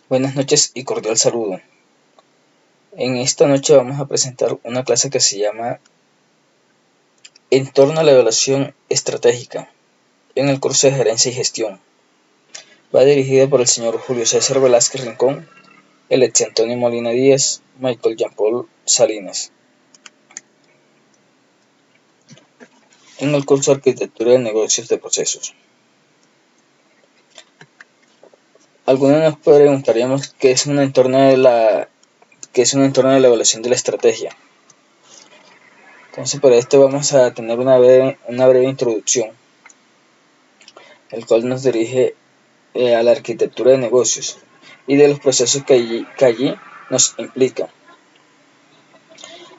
Buenas noches y cordial saludo. En esta noche vamos a presentar una clase que se llama Entorno a la evaluación estratégica en el curso de gerencia y gestión. Va dirigida por el señor Julio César Velázquez Rincón, Alex Antonio Molina Díaz, Michael Jean Paul Salinas. En el curso de arquitectura de negocios de procesos. Algunos nos preguntaríamos qué es un entorno de la evaluación de la estrategia. Entonces, para esto vamos a tener una breve introducción, el cual nos dirige a la arquitectura de negocios y de los procesos que allí nos implica.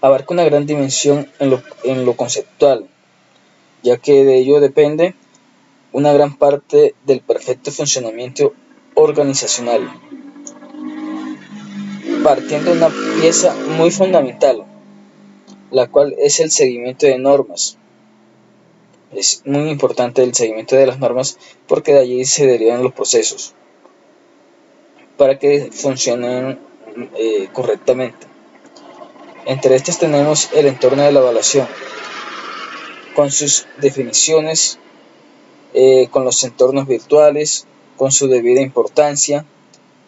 Abarca una gran dimensión en lo conceptual, ya que de ello depende una gran parte del perfecto funcionamiento organizacional, partiendo de una pieza muy fundamental, la cual es el seguimiento de normas. Es muy importante el seguimiento de las normas porque de allí se derivan los procesos para que funcionen correctamente. Entre estos tenemos el entorno de la evaluación, con sus definiciones, con los entornos virtuales, con su debida importancia,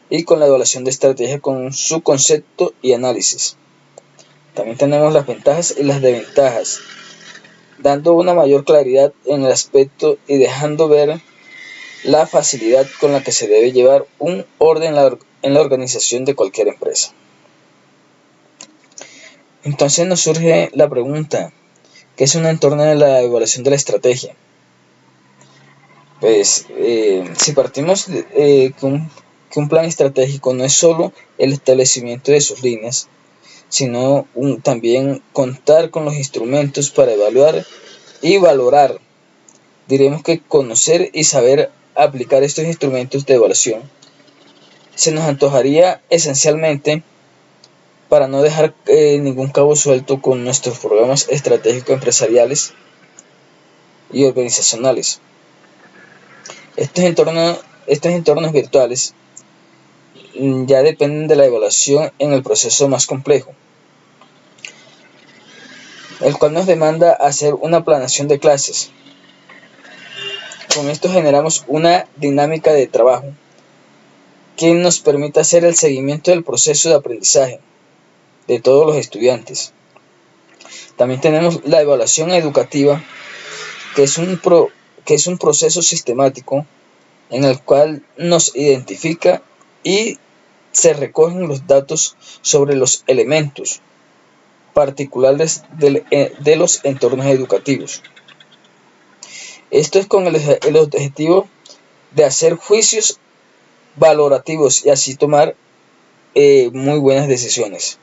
y con la evaluación de estrategia con su concepto y análisis. También tenemos las ventajas y las desventajas, dando una mayor claridad en el aspecto y dejando ver la facilidad con la que se debe llevar un orden en la organización de cualquier empresa. Entonces nos surge la pregunta, ¿qué es un entorno de la evaluación de la estrategia? Pues si partimos que un plan estratégico no es solo el establecimiento de sus líneas, sino también contar con los instrumentos para evaluar y valorar. Diremos que conocer y saber aplicar estos instrumentos de evaluación se nos antojaría esencialmente para no dejar ningún cabo suelto con nuestros programas estratégicos empresariales y organizacionales. Estos entornos virtuales ya dependen de la evaluación en el proceso más complejo, el cual nos demanda hacer una planeación de clases. Con esto generamos una dinámica de trabajo que nos permite hacer el seguimiento del proceso de aprendizaje de todos los estudiantes. También tenemos la evaluación educativa, que es un proceso sistemático en el cual nos identifica y se recogen los datos sobre los elementos particulares de los entornos educativos. Esto es con el objetivo de hacer juicios valorativos y así tomar muy buenas decisiones.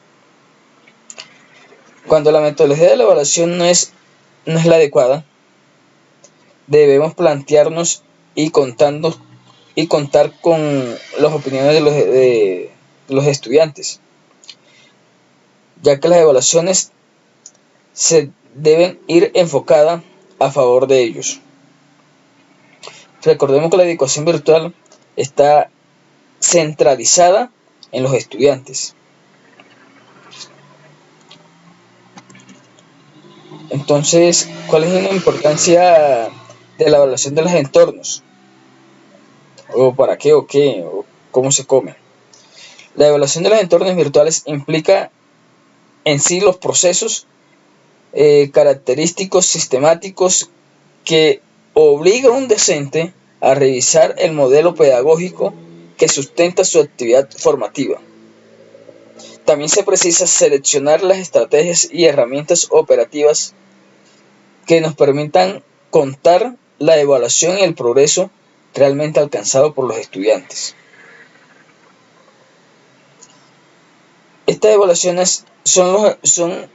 Cuando la metodología de la evaluación no es la adecuada, debemos plantearnos y contar con las opiniones de los estudiantes, ya que las evaluaciones se deben ir enfocadas a favor de ellos. Recordemos que la educación virtual está centralizada en los estudiantes. Entonces, ¿cuál es la importancia de la evaluación de los entornos? ¿O para qué o qué? ¿O cómo se come? La evaluación de los entornos virtuales implica en sí los procesos característicos sistemáticos que obliga a un docente a revisar el modelo pedagógico que sustenta su actividad formativa. También se precisa seleccionar las estrategias y herramientas operativas que nos permitan contar la evaluación y el progreso realmente alcanzado por los estudiantes. Estas evaluaciones son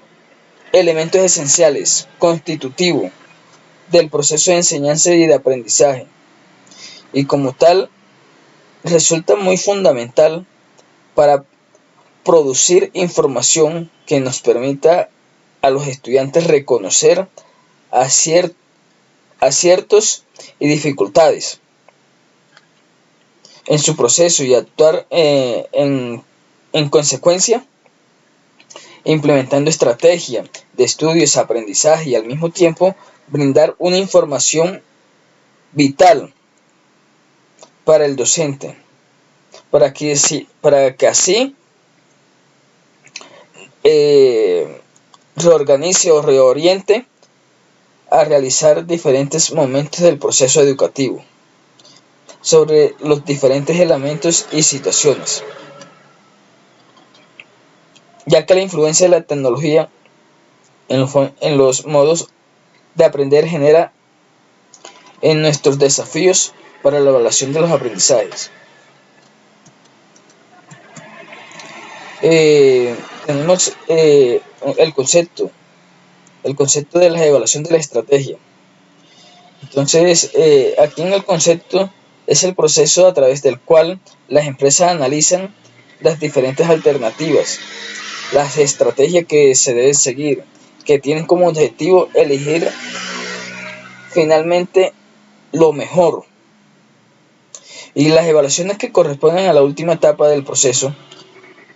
elementos esenciales, constitutivos del proceso de enseñanza y de aprendizaje, y como tal resulta muy fundamental para producir información que nos permita a los estudiantes reconocer aciertos y dificultades. en su proceso y actuar en consecuencia, implementando estrategia de estudios, aprendizaje y al mismo tiempo brindar una información vital para el docente, para que así reorganice o reoriente a realizar diferentes momentos del proceso educativo sobre los diferentes elementos y situaciones, ya que la influencia de la tecnología en los modos de aprender genera en nuestros desafíos para la evaluación de los aprendizajes. Tenemos el concepto de la evaluación de la estrategia. Entonces, aquí en el concepto es el proceso a través del cual las empresas analizan las diferentes alternativas, las estrategias que se deben seguir, que tienen como objetivo elegir finalmente lo mejor. Y las evaluaciones que corresponden a la última etapa del proceso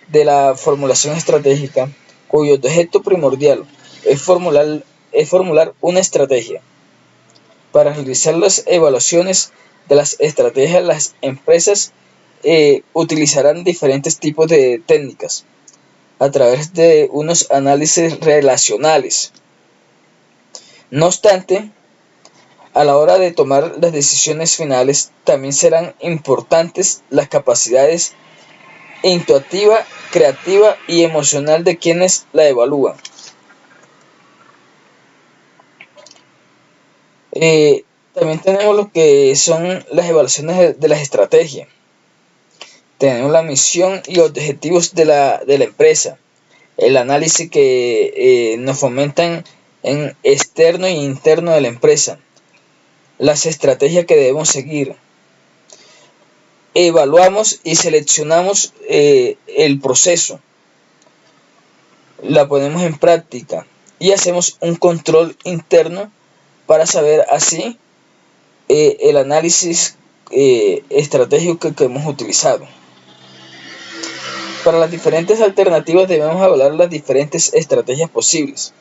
de la formulación estratégica, cuyo objeto primordial es formular una estrategia. Para realizar las evaluaciones de las estrategias, las empresas utilizarán diferentes tipos de técnicas a través de unos análisis relacionales. No obstante, a la hora de tomar las decisiones finales, también serán importantes las capacidades intuitiva, creativa y emocional de quienes la evalúan. También tenemos lo que son las evaluaciones de las estrategias. Tenemos la misión y objetivos de la empresa, el análisis que nos fomentan en externo e interno de la empresa, las estrategias que debemos seguir. Evaluamos y seleccionamos el proceso, la ponemos en práctica y hacemos un control interno para saber así el análisis estratégico que hemos utilizado. Para las diferentes alternativas debemos evaluar las diferentes estrategias posibles.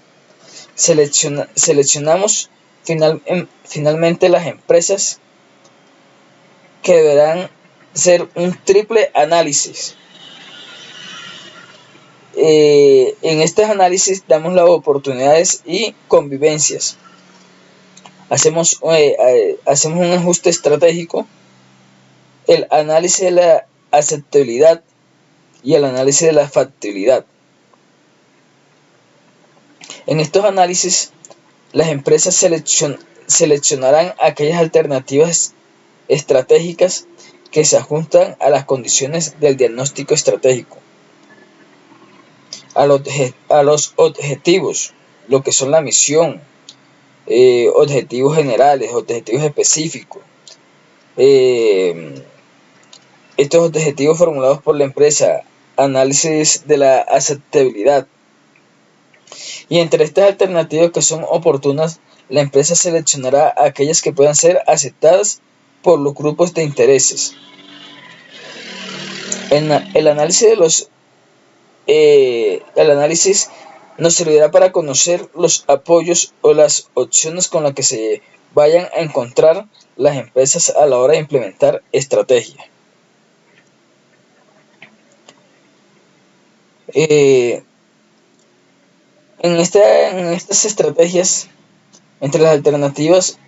Seleccionamos finalmente las empresas que deberán ser un triple análisis. En este análisis damos las oportunidades y convivencias. Hacemos un ajuste estratégico, el análisis de la aceptabilidad y el análisis de la factibilidad. En estos análisis, las empresas seleccionarán aquellas alternativas estratégicas que se ajustan a las condiciones del diagnóstico estratégico, a los objetivos, lo que son la misión, objetivos generales, objetivos específicos. Estos objetivos formulados por la empresa, análisis de la aceptabilidad. Y entre estas alternativas que son oportunas, la empresa seleccionará aquellas que puedan ser aceptadas por los grupos de intereses. El análisis nos servirá para conocer los apoyos o las opciones con las que se vayan a encontrar las empresas a la hora de implementar estrategias. En estas estrategias, entre las alternativas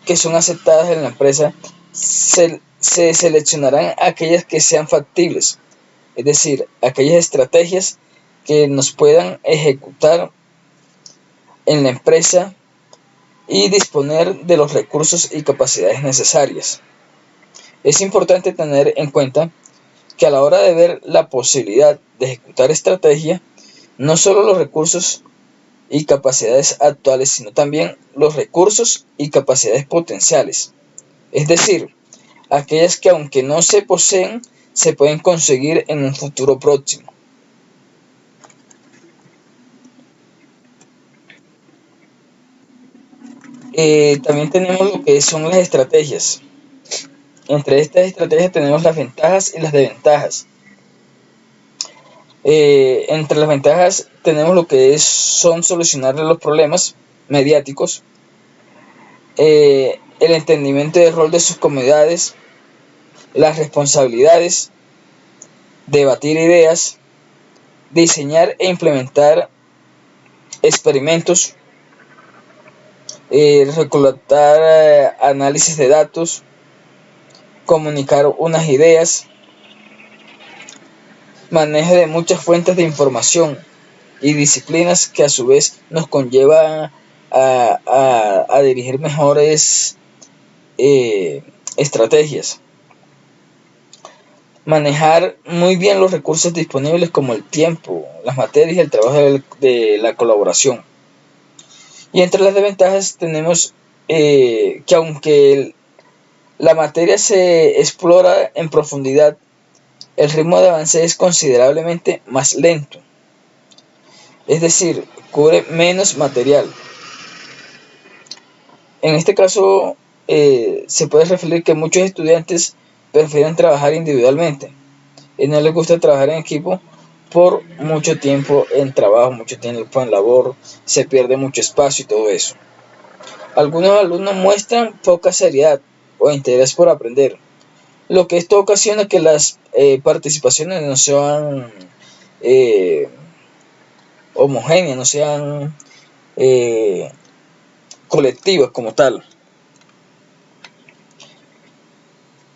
que son aceptadas en la empresa, se seleccionarán aquellas que sean factibles, es decir, aquellas estrategias que nos puedan ejecutar en la empresa y disponer de los recursos y capacidades necesarias. Es importante tener en cuenta que a la hora de ver la posibilidad de ejecutar estrategia, no solo los recursos y capacidades actuales, sino también los recursos y capacidades potenciales, es decir, aquellas que aunque no se poseen, se pueden conseguir en un futuro próximo. También tenemos lo que son las estrategias. Entre estas estrategias tenemos las ventajas y las desventajas. Entre las ventajas tenemos lo que son solucionar los problemas mediáticos, el entendimiento del rol de sus comunidades, las responsabilidades, debatir ideas, diseñar e implementar experimentos, recolectar análisis de datos, comunicar unas ideas, manejo de muchas fuentes de información y disciplinas que a su vez nos conlleva a dirigir mejores estrategias. Manejar muy bien los recursos disponibles como el tiempo, las materias y el trabajo de la colaboración. Y entre las desventajas tenemos que aunque la materia se explora en profundidad, el ritmo de avance es considerablemente más lento. Es decir, cubre menos material. En este caso, se puede referir que muchos estudiantes prefieren trabajar individualmente y no les gusta trabajar en equipo por mucho tiempo en trabajo, mucho tiempo en labor, se pierde mucho espacio y todo eso. Algunos alumnos muestran poca seriedad o interés por aprender, lo que esto ocasiona que las participaciones no sean homogéneas, no sean colectivas como tal.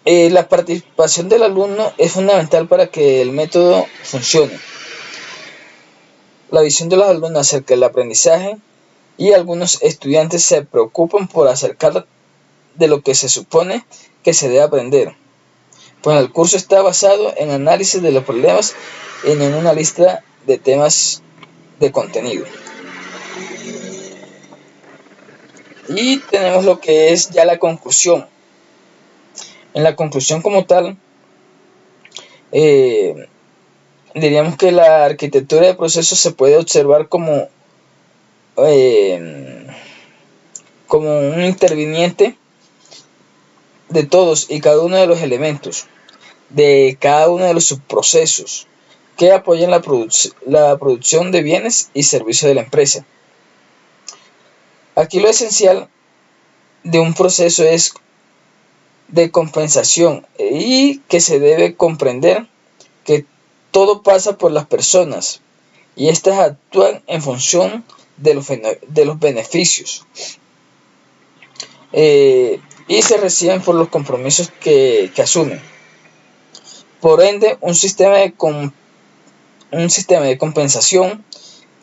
La participación del alumno es fundamental para que el método funcione. La visión de los alumnos acerca del aprendizaje y algunos estudiantes se preocupan por acercar de lo que se supone que se debe aprender, pues el curso está basado en análisis de los problemas y no en una lista de temas de contenido. Y tenemos lo que es ya la conclusión. En la conclusión como tal, diríamos que la arquitectura de procesos se puede observar como un interviniente de todos y cada uno de los elementos, de cada uno de los subprocesos que apoyan la producción de bienes y servicios de la empresa. Aquí lo esencial de un proceso es de compensación y que se debe comprender que todo pasa por las personas y éstas actúan en función de los beneficios y se reciben por los compromisos que asumen. Por ende, un sistema de compensación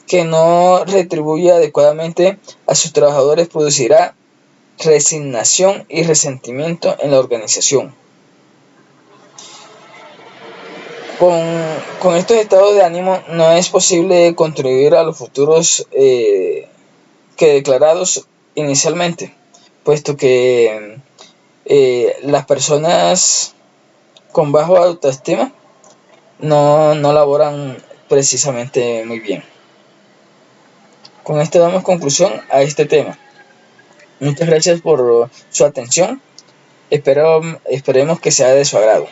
que no retribuye adecuadamente a sus trabajadores producirá resignación y resentimiento en la organización. Con estos estados de ánimo no es posible contribuir a los futuros que declarados inicialmente, puesto que las personas con bajo autoestima no laboran precisamente muy bien. Con esto damos conclusión a este tema. Muchas gracias por su atención. Esperemos que sea de su agrado.